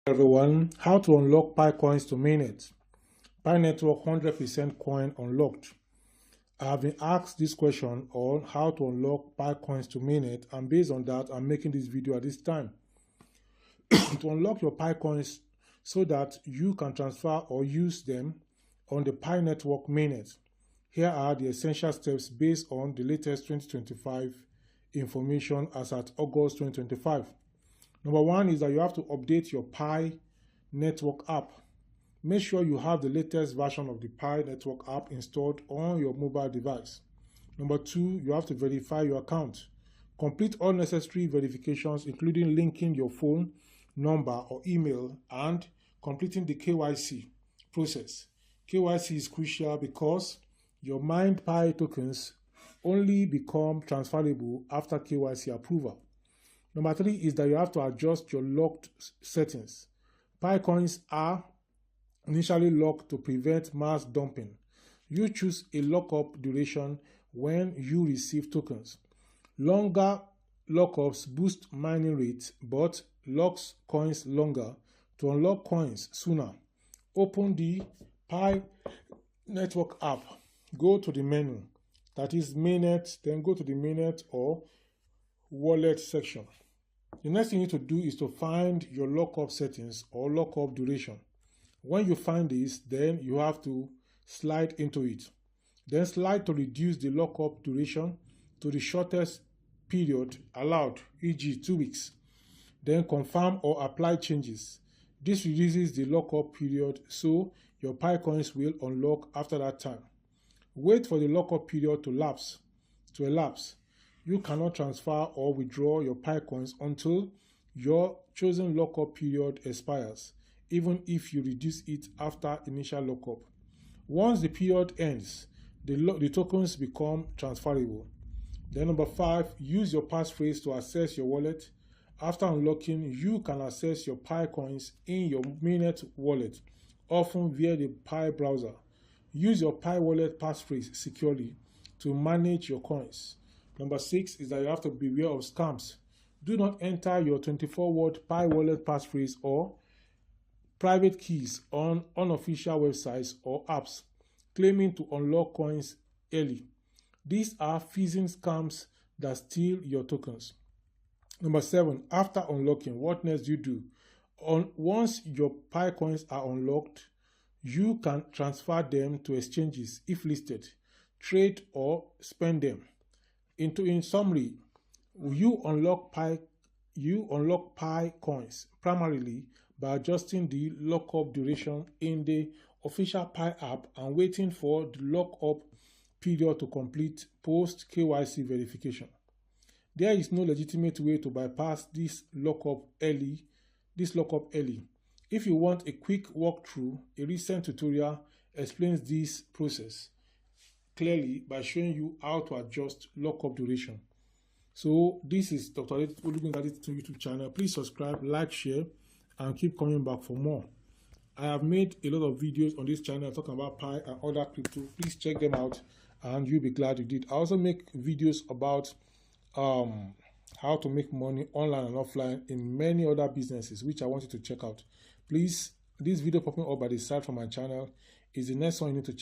Everyone, how to unlock Pi coins to Mainnet. Pi network 100% coin unlocked. I have been asked this question on how to unlock Pi coins to Mainnet, and based on that, I'm making this video at this time. To unlock your Pi coins so that you can transfer or use them on the Pi network Mainnet. Here are the essential steps based on the latest 2025 information as at August 2025. Number one is that you have to update your Pi network app. Make sure you have the latest version of the Pi network app installed on your mobile device. Number two, you have to verify your account. Complete all necessary verifications, including linking your phone number or email and completing the KYC process. KYC is crucial because your mined Pi tokens only become transferable after KYC approval. Number three is that you have to adjust your locked settings. Pi coins are initially locked to prevent mass dumping. You choose a lockup duration when you receive tokens. Longer lockups boost mining rates, but locks coins longer. To unlock coins sooner, open the Pi network app. Go to the menu, that is Mainnet, then go to the Mainnet or wallet section. The next thing you need to do is to find your lockup settings or lockup duration. When you find this, then you have to slide into it. Then slide to reduce the lockup duration to the shortest period allowed, e.g. 2 weeks. Then confirm or apply changes. This reduces the lockup period, so your Pi coins will unlock after that time. Wait for the lockup period to elapse. You cannot transfer or withdraw your Pi coins until your chosen lockup period expires, even if you reduce it after initial lockup. Once the period ends, the tokens become transferable. Then number 5, use your passphrase to access your wallet. After unlocking, you can access your Pi coins in your Mainnet wallet, often via the Pi browser. Use your Pi wallet passphrase securely to manage your coins. Number 6 is that you have to beware of scams. Do not enter your 24-word Pi wallet passphrase or private keys on unofficial websites or apps claiming to unlock coins early. These are phishing scams that steal your tokens. Number 7, after unlocking, what next do you do? Once your Pi coins are unlocked, you can transfer them to exchanges if listed, trade or spend them. In summary, you unlock Pi coins primarily by adjusting the lockup duration in the official Pi app and waiting for the lockup period to complete post KYC verification. There is no legitimate way to bypass this lockup early. If you want a quick walkthrough, a recent tutorial explains this process clearly by showing you how to adjust lockup duration. So this is Dr. Olugbingadit YouTube channel. Please subscribe, like, share, and keep coming back for more. I have made a lot of videos on this channel talking about Pi and other crypto. Please check them out and you'll be glad you did. I also make videos about how to make money online and offline in many other businesses, which I want you to check out. Please, this video popping up by the side from my channel is the next one you need to check.